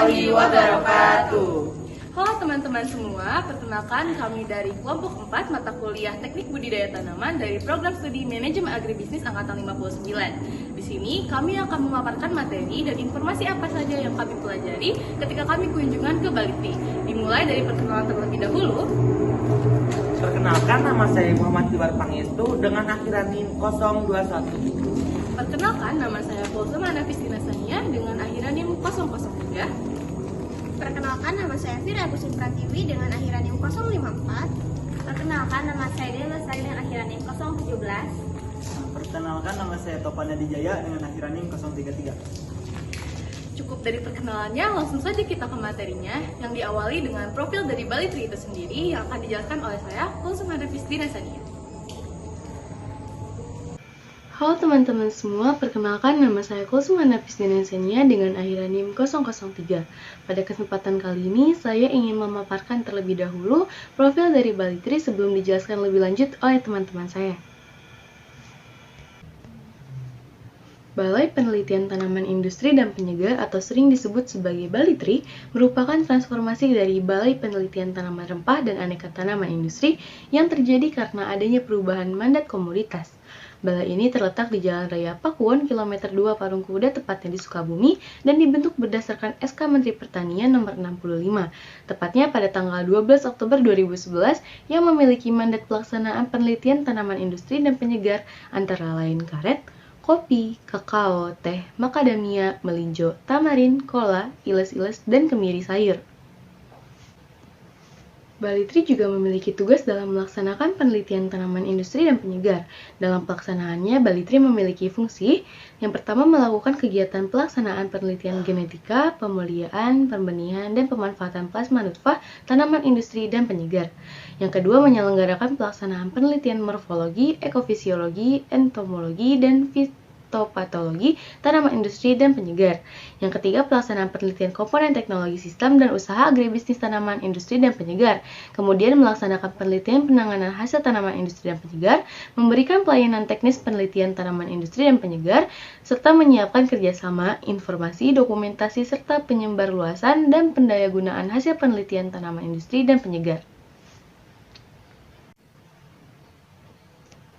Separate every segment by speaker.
Speaker 1: warahmatullahi wabarakatuh.
Speaker 2: Halo teman-teman semua, perkenalkan kami dari kelompok 4 mata kuliah Teknik Budidaya Tanaman dari program studi Manajemen Agribisnis angkatan 59. Di sini kami akan memaparkan materi dan informasi apa saja yang kami pelajari ketika kami kunjungan ke Bali Tree. Dimulai dari perkenalan terlebih dahulu.
Speaker 3: Perkenalkan, nama saya Muhammad Tibar Pangestu dengan akhiran NIM 021.
Speaker 2: Perkenalkan, nama saya Kulsum Anafis Dinasania dengan akhiran NIM 003.
Speaker 4: Perkenalkan, nama saya Fira Agusin Pratiwi dengan akhiran NIM 054.
Speaker 5: Perkenalkan, nama saya Dewi Lestari dengan akhiran NIM 017.
Speaker 6: Perkenalkan, nama saya Topana Dijaya dengan akhiran NIM 033.
Speaker 2: Cukup dari perkenalannya, langsung saja kita ke materinya yang diawali dengan profil dari Bali Tree itu sendiri yang akan dijelaskan oleh saya, Kulsum Anafis Dinasania. Halo teman-teman semua, perkenalkan nama saya Kulsum Anafis Dinasania dengan akhiran NIM 003. Pada kesempatan kali ini, saya ingin memaparkan terlebih dahulu profil dari Bali Tree sebelum dijelaskan lebih lanjut oleh teman-teman saya. Balai Penelitian Tanaman Industri dan Penyegar atau sering disebut sebagai Bali Tree merupakan transformasi dari Balai Penelitian Tanaman Rempah dan Aneka Tanaman Industri yang terjadi karena adanya perubahan mandat komoditas. Balai ini terletak di Jalan Raya Pakuwon, kilometer 2 Parung Kuda, tepatnya di Sukabumi, dan dibentuk berdasarkan SK Menteri Pertanian nomor 65, tepatnya pada tanggal 12 Oktober 2011, yang memiliki mandat pelaksanaan penelitian tanaman industri dan penyegar antara lain karet, kopi, kakao, teh, macadamia, melinjo, tamarin, kola, iles-iles, dan kemiri sayur. Bali Tree juga memiliki tugas dalam melaksanakan penelitian tanaman industri dan penyegar. Dalam pelaksanaannya, Bali Tree memiliki fungsi yang pertama melakukan kegiatan pelaksanaan penelitian genetika, pemuliaan, pembenihan, dan pemanfaatan plasma nutfah tanaman industri dan penyegar. Yang kedua, menyelenggarakan pelaksanaan penelitian morfologi, ekofisiologi, entomologi, dan fitopatologi tanaman industri dan penyegar. Yang ketiga, pelaksanaan penelitian komponen teknologi sistem dan usaha agribisnis tanaman industri dan penyegar. Kemudian melaksanakan penelitian penanganan hasil tanaman industri dan penyegar, memberikan pelayanan teknis penelitian tanaman industri dan penyegar, serta menyiapkan kerjasama, informasi, dokumentasi, serta penyebarluasan dan pendayagunaan hasil penelitian tanaman industri dan penyegar.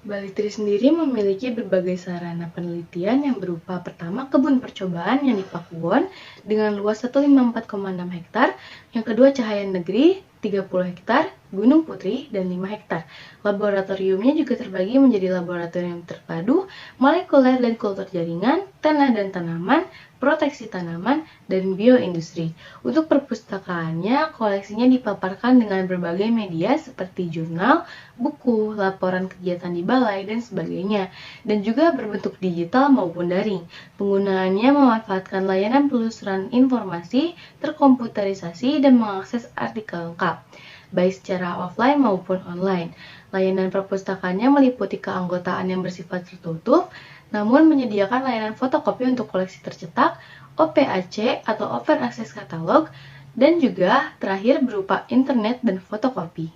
Speaker 2: Bali Tree sendiri memiliki berbagai sarana penelitian yang berupa pertama kebun percobaan yang di Pakuwon dengan luas 154,6 hektar, yang kedua Cahaya Negeri 30 hektar, Gunung Putri, dan 5 hektar. Laboratoriumnya juga terbagi menjadi laboratorium terpadu, molekuler dan kultur jaringan, tanah dan tanaman, proteksi tanaman, dan bioindustri. Untuk perpustakaannya, koleksinya dipaparkan dengan berbagai media seperti jurnal, buku, laporan kegiatan di balai, dan sebagainya, dan juga berbentuk digital maupun daring. Penggunaannya memanfaatkan layanan penelusuran informasi, terkomputerisasi, dan mengakses artikel lengkap, baik secara offline maupun online. Layanan perpustakaannya meliputi keanggotaan yang bersifat tertutup, namun menyediakan layanan fotokopi untuk koleksi tercetak, OPAC atau Open Access Catalog, dan juga terakhir berupa internet dan fotokopi.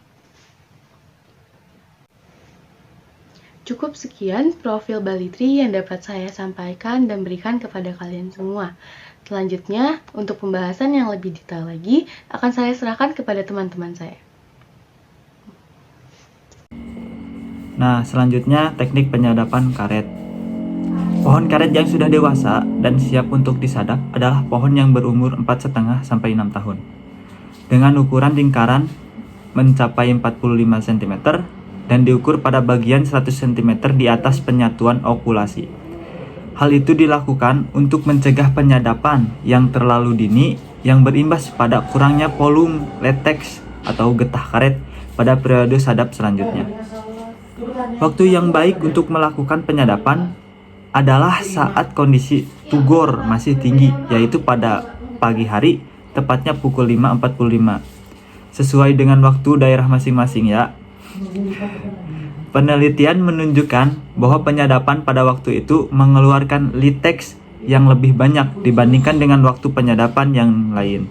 Speaker 2: Cukup sekian profil Bali Tree yang dapat saya sampaikan dan berikan kepada kalian semua. Selanjutnya, untuk pembahasan yang lebih detail lagi, akan saya serahkan kepada teman-teman saya.
Speaker 6: Nah, selanjutnya teknik penyadapan karet. Pohon karet yang sudah dewasa dan siap untuk disadap adalah pohon yang berumur 4,5 sampai 6 tahun. Dengan ukuran lingkaran mencapai 45 cm dan diukur pada bagian 100 cm di atas penyatuan okulasi. Hal itu dilakukan untuk mencegah penyadapan yang terlalu dini yang berimbas pada kurangnya volume latex atau getah karet pada periode sadap selanjutnya. Waktu yang baik untuk melakukan penyadapan adalah saat kondisi tugor masih tinggi, yaitu pada pagi hari, tepatnya pukul 5.45. Sesuai dengan waktu daerah masing-masing ya. Penelitian menunjukkan bahwa penyadapan pada waktu itu mengeluarkan latex yang lebih banyak dibandingkan dengan waktu penyadapan yang lain.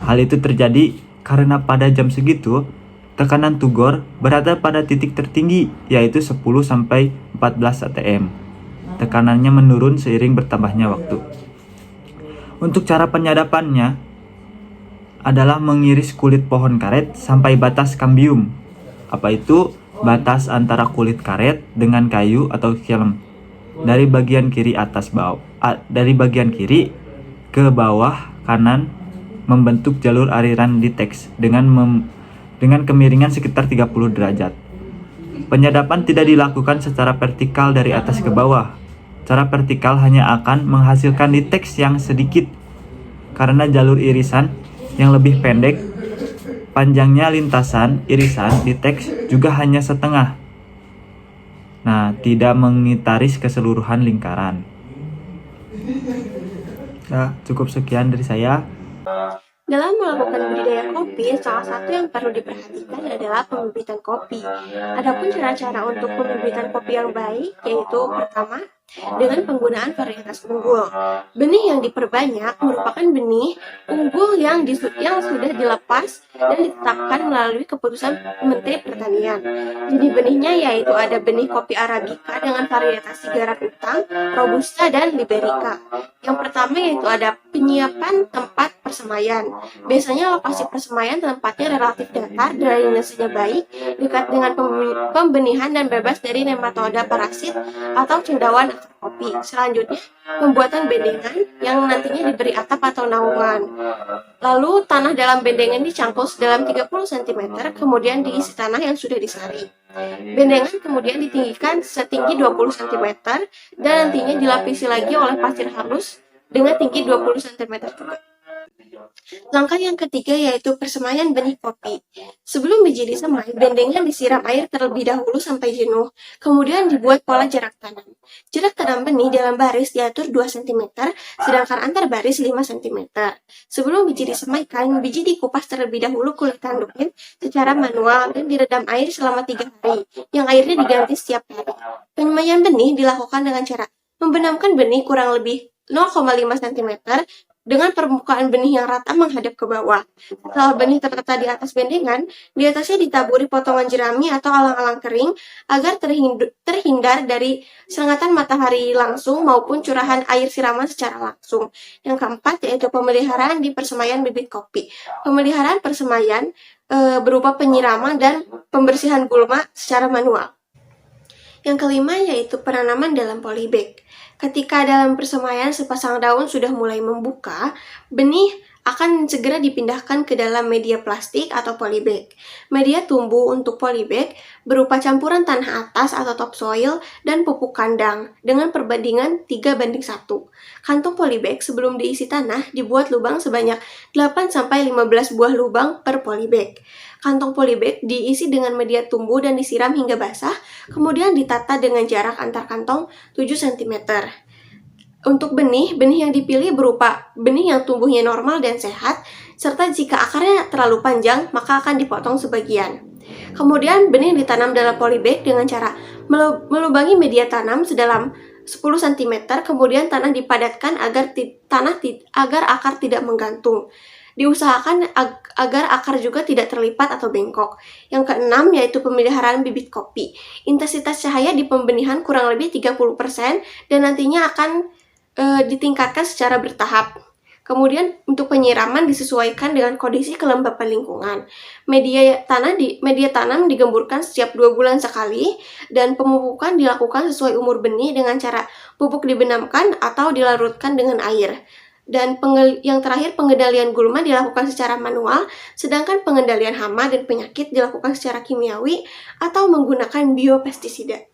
Speaker 6: Hal itu terjadi karena pada jam segitu, tekanan tugor berada pada titik tertinggi, yaitu 10-14 atm. Tekanannya menurun seiring bertambahnya waktu. Untuk cara penyadapannya, adalah mengiris kulit pohon karet sampai batas kambium. Apa itu? Batas antara kulit karet dengan kayu atau film. Dari bagian kiri dari bagian kiri ke bawah kanan membentuk jalur aliran di teks dengan kemiringan sekitar 30 derajat. Penyadapan tidak dilakukan secara vertikal dari atas ke bawah. Cara vertikal hanya akan menghasilkan teks yang sedikit karena jalur irisan yang lebih pendek. Panjangnya lintasan irisan di teks juga hanya setengah. Nah, tidak mengitari keseluruhan lingkaran. Nah, cukup sekian dari saya.
Speaker 4: Dalam melakukan budidaya kopi, salah satu yang perlu diperhatikan adalah pembibitan kopi. Adapun cara-cara untuk pembibitan kopi yang baik, yaitu pertama, dengan penggunaan varietas unggul. Benih yang diperbanyak merupakan benih unggul yang sudah dilepas dan ditetapkan melalui keputusan Menteri Pertanian. Jadi benihnya yaitu ada benih kopi Arabica dengan varietas Sigarat Utang, Robusta, dan Liberica. Yang pertama yaitu ada penyiapan tempat persemaian. Biasanya lokasi persemaian tempatnya relatif datar, drainasenya baik, dekat dengan pembenihan dan bebas dari nematoda parasit atau cendawan kopi. Selanjutnya, pembuatan bendengan yang nantinya diberi atap atau naungan. Lalu, tanah dalam bendengan dicangkul sedalam 30 cm, kemudian diisi tanah yang sudah disaring. Bendengan kemudian ditinggikan setinggi 20 cm, dan nantinya dilapisi lagi oleh pasir halus dengan tinggi 20 cm juga. Langkah yang ketiga yaitu persemaian benih kopi. Sebelum biji disemai, bendengan disiram air terlebih dahulu sampai jenuh. Kemudian dibuat pola jarak tanam. Jarak tanam benih dalam baris diatur 2 cm, sedangkan antar baris 5 cm. Sebelum biji disemaikan, biji dikupas terlebih dahulu kulit tanduknya secara manual dan direndam air selama 3 hari, yang airnya diganti setiap hari. Penyemaian benih dilakukan dengan cara membenamkan benih kurang lebih 0,5 cm dengan permukaan benih yang rata menghadap ke bawah. Setelah benih terletak di atas bendengan, di atasnya ditaburi potongan jerami atau alang-alang kering agar terhindar dari sengatan matahari langsung maupun curahan air siraman secara langsung. Yang keempat yaitu pemeliharaan di persemaian bibit kopi. Pemeliharaan persemaian berupa penyiraman dan pembersihan gulma secara manual. Yang kelima yaitu penanaman dalam polybag. Ketika dalam persemaian sepasang daun sudah mulai membuka, benih akan segera dipindahkan ke dalam media plastik atau polybag. Media tumbuh untuk polybag berupa campuran tanah atas atau topsoil dan pupuk kandang dengan perbandingan 3:1. Kantong polybag sebelum diisi tanah dibuat lubang sebanyak 8-15 buah lubang per polybag. Kantong polybag diisi dengan media tumbuh dan disiram hingga basah, kemudian ditata dengan jarak antar kantong 7 cm. Untuk benih yang dipilih berupa benih yang tumbuhnya normal dan sehat, serta jika akarnya terlalu panjang, maka akan dipotong sebagian. Kemudian benih ditanam dalam polybag dengan cara melubangi media tanam sedalam 10 cm, kemudian tanah dipadatkan agar akar tidak menggantung. Diusahakan agar akar juga tidak terlipat atau bengkok. Yang keenam yaitu pemeliharaan bibit kopi. Intensitas cahaya di pembenihan kurang lebih 30% dan nantinya akan ditingkatkan secara bertahap. Kemudian untuk penyiraman disesuaikan dengan kondisi kelembapan lingkungan. Media tanam digemburkan setiap 2 bulan sekali dan pemupukan dilakukan sesuai umur benih dengan cara pupuk dibenamkan atau dilarutkan dengan air. Dan yang terakhir pengendalian gulma dilakukan secara manual, sedangkan pengendalian hama dan penyakit dilakukan secara kimiawi atau menggunakan biopestisida.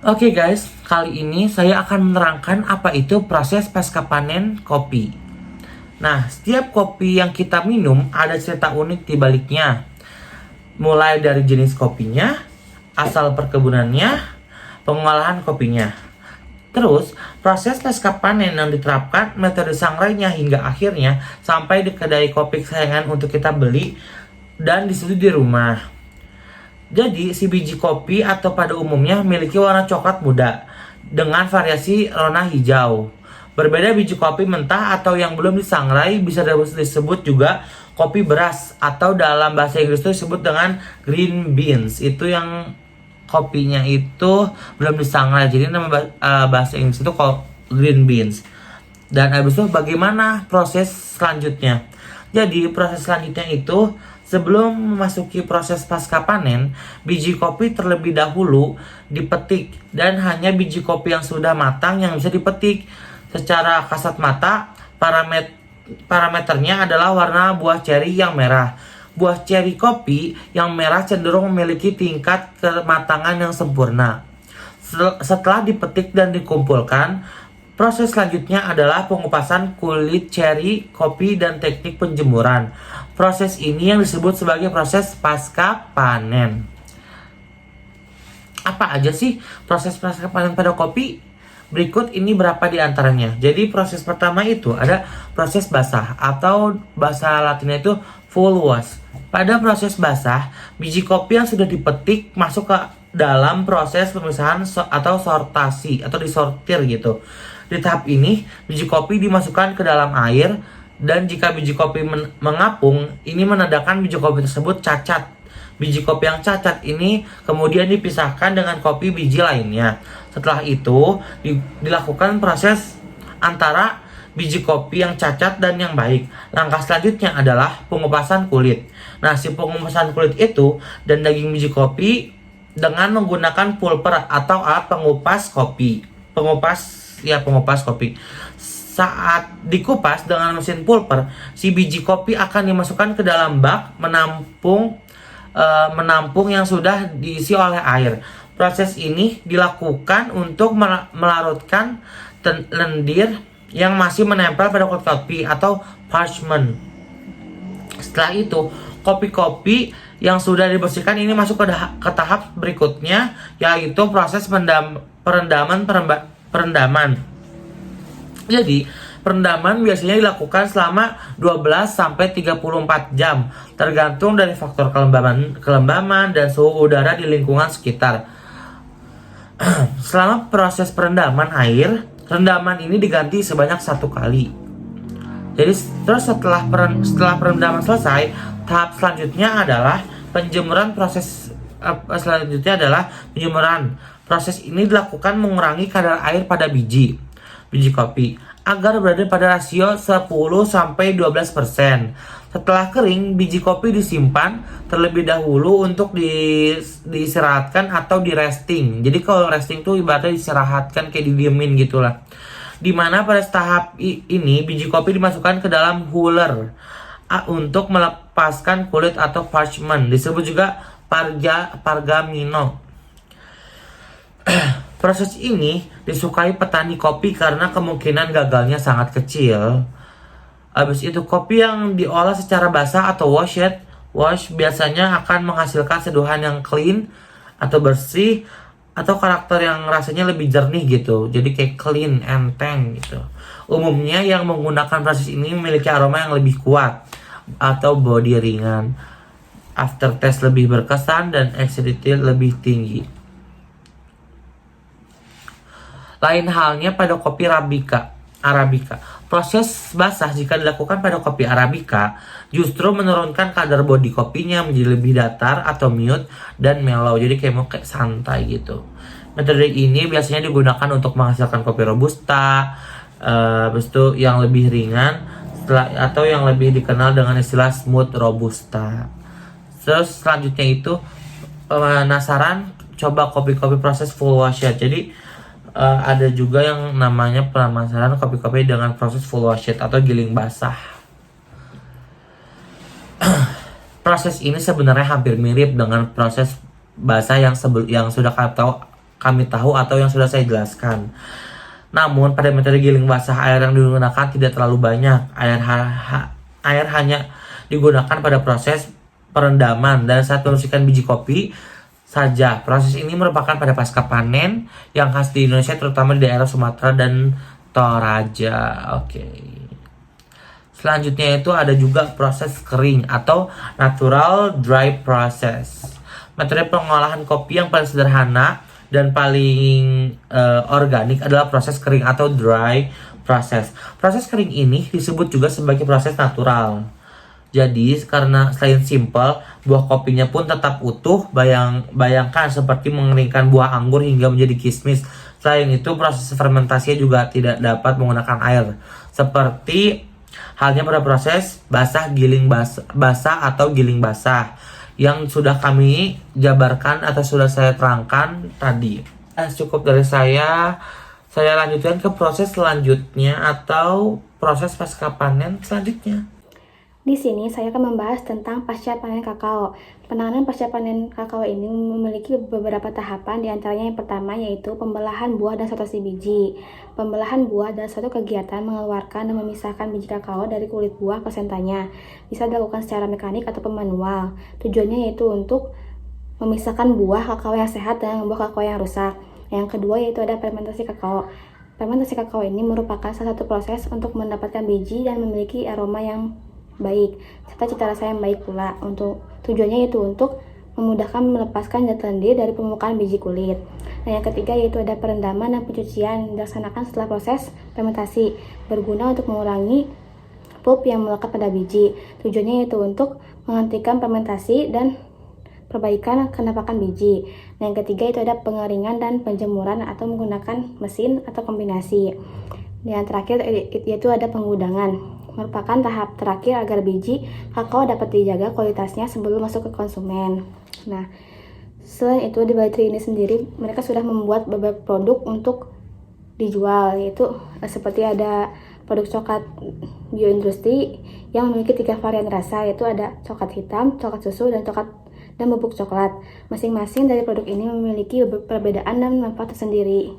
Speaker 3: Oke guys, kali ini saya akan menerangkan apa itu proses pasca panen kopi. Nah, setiap kopi yang kita minum ada cerita unik di baliknya. Mulai dari jenis kopinya, asal perkebunannya, pengolahan kopinya. Terus, proses pasca panen yang diterapkan, metode sangrainya hingga akhirnya sampai di kedai kopi kesayangan untuk kita beli dan disetujui di rumah. Jadi, si biji kopi atau pada umumnya memiliki warna coklat muda dengan variasi warna hijau. Berbeda biji kopi mentah atau yang belum disangrai bisa disebut juga kopi beras atau dalam bahasa Inggris itu disebut dengan green beans. Itu yang kopinya itu belum disangrai. Jadi nama bahasa Inggris itu green beans. Dan habis itu bagaimana proses selanjutnya? Jadi proses selanjutnya itu sebelum memasuki proses pasca panen, biji kopi terlebih dahulu dipetik dan hanya biji kopi yang sudah matang yang bisa dipetik. Secara kasat mata, parameternya adalah warna buah ceri yang merah. Buah ceri kopi yang merah cenderung memiliki tingkat kematangan yang sempurna. Setelah dipetik dan dikumpulkan, proses selanjutnya adalah pengupasan kulit ceri kopi dan teknik penjemuran. Proses ini yang disebut sebagai proses pasca panen. Apa aja sih proses pasca panen pada kopi? Berikut ini berapa di antaranya. Jadi proses pertama itu ada proses basah atau bahasa latinnya itu full wash. Pada proses basah, biji kopi yang sudah dipetik masuk ke dalam proses pemisahan atau sortasi atau disortir gitu. Di tahap ini, biji kopi dimasukkan ke dalam air dan jika biji kopi mengapung, ini menandakan biji kopi tersebut cacat. Biji kopi yang cacat ini kemudian dipisahkan dengan kopi biji lainnya. Setelah itu dilakukan proses antara biji kopi yang cacat dan yang baik. Langkah selanjutnya adalah pengupasan kulit. Nah, si pengupasan kulit itu dan daging biji kopi dengan menggunakan pulper atau alat pengupas kopi. Pengupas kopi. Saat dikupas dengan mesin pulper, si biji kopi akan dimasukkan ke dalam bak menampung yang sudah diisi oleh air. Proses ini dilakukan untuk melarutkan lendir yang masih menempel pada kulit kopi atau parchment. Setelah itu, kopi-kopi yang sudah dibersihkan ini masuk ke tahap berikutnya, yaitu proses perendaman. Jadi, perendaman biasanya dilakukan selama 12-34 jam, tergantung dari faktor kelembaban dan suhu udara di lingkungan sekitar. Selama proses perendaman air, rendaman ini diganti sebanyak 1 kali. Jadi terus setelah perendaman selesai, tahap selanjutnya adalah penjemuran. Proses ini dilakukan mengurangi kadar air pada biji kopi agar berada pada rasio 10-12%. Setelah kering, biji kopi disimpan terlebih dahulu untuk diistirahatkan atau di resting. Jadi kalau resting tuh ibaratnya diistirahatkan, kayak didiemin gitulah. Dimana pada tahap ini biji kopi dimasukkan ke dalam huller untuk melepaskan kulit atau parchment, disebut juga pargamino. Proses ini disukai petani kopi karena kemungkinan gagalnya sangat kecil. Habis itu kopi yang diolah secara basah atau wash biasanya akan menghasilkan seduhan yang clean atau bersih atau karakter yang rasanya lebih jernih gitu. Jadi kayak clean, enteng gitu. Umumnya yang menggunakan proses ini memiliki aroma yang lebih kuat atau body ringan, aftertaste lebih berkesan dan acidity lebih tinggi. Lain halnya pada kopi Arabica. Proses basah jika dilakukan pada kopi Arabica justru menurunkan kadar body kopinya menjadi lebih datar atau mute dan mellow. Jadi kayak santai gitu. Metode ini biasanya digunakan untuk menghasilkan kopi robusta, habis itu yang lebih ringan atau yang lebih dikenal dengan istilah smooth robusta. Terus selanjutnya itu penasaran coba kopi-kopi proses full wash. Jadi ada juga yang namanya pemasaran kopi-kopi dengan proses full wash atau giling basah. Proses ini sebenarnya hampir mirip dengan proses basah yang sudah kami tahu atau yang sudah saya jelaskan. Namun pada metode giling basah, air yang digunakan tidak terlalu banyak. Air hanya digunakan pada proses perendaman dan saat membersihkan biji kopi saja. Proses ini merupakan pada pasca panen yang khas di Indonesia, terutama di daerah Sumatera dan Toraja. Oke. Selanjutnya itu ada juga proses kering atau natural dry process. Metode pengolahan kopi yang paling sederhana dan paling organik adalah proses kering atau dry process. Proses kering ini disebut juga sebagai proses natural. Jadi karena selain simple, buah kopinya pun tetap utuh. Bayangkan seperti mengeringkan buah anggur hingga menjadi kismis. Selain itu, proses fermentasinya juga tidak dapat menggunakan air. Seperti Halnya pada proses basah giling basah atau giling basah yang sudah kami jabarkan atau sudah saya terangkan tadi. Cukup dari saya lanjutkan ke proses selanjutnya atau proses pasca panen selanjutnya.
Speaker 7: Di sini saya akan membahas tentang pasca panen kakao. Penanganan pasca panen kakao ini memiliki beberapa tahapan, diantaranya yang pertama yaitu pembelahan buah dan sortasi biji. Pembelahan buah adalah suatu kegiatan mengeluarkan dan memisahkan biji kakao dari kulit buah placentanya. Bisa dilakukan secara mekanik ataupun manual. Tujuannya yaitu untuk memisahkan buah kakao yang sehat dengan buah kakao yang rusak. Yang kedua yaitu ada fermentasi kakao. Fermentasi kakao ini merupakan salah satu proses untuk mendapatkan biji dan memiliki aroma yang baik serta cita rasa yang baik pula. Untuk tujuannya yaitu untuk memudahkan melepaskan zat lendir dari permukaan biji kulit. Nah, yang ketiga yaitu ada perendaman dan pencucian dilaksanakan setelah proses fermentasi, berguna untuk mengurangi pulp yang melekat pada biji. Tujuannya yaitu untuk menghentikan fermentasi dan perbaikan kenapakan biji. Nah, yang ketiga itu ada pengeringan dan penjemuran atau menggunakan mesin atau kombinasi. Yang terakhir yaitu ada pengudangan, merupakan tahap terakhir agar biji kakao dapat dijaga kualitasnya sebelum masuk ke konsumen. Nah, selain itu di Baitri ini sendiri mereka sudah membuat beberapa produk untuk dijual, yaitu seperti ada produk coklat bioindustri yang memiliki 3 varian rasa, yaitu ada coklat hitam, coklat susu, dan bubuk coklat. Masing-masing dari produk ini memiliki perbedaan dan manfaat tersendiri.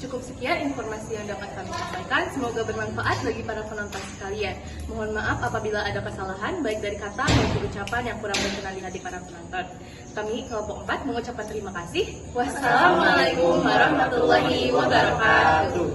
Speaker 2: Cukup sekian informasi yang dapat kami sampaikan. Semoga bermanfaat bagi para penonton sekalian. Mohon maaf apabila ada kesalahan, baik dari kata maupun ucapan yang kurang berkenan di hati para penonton. Kami, kelompok 4, mengucapkan terima kasih. Wassalamualaikum warahmatullahi wabarakatuh.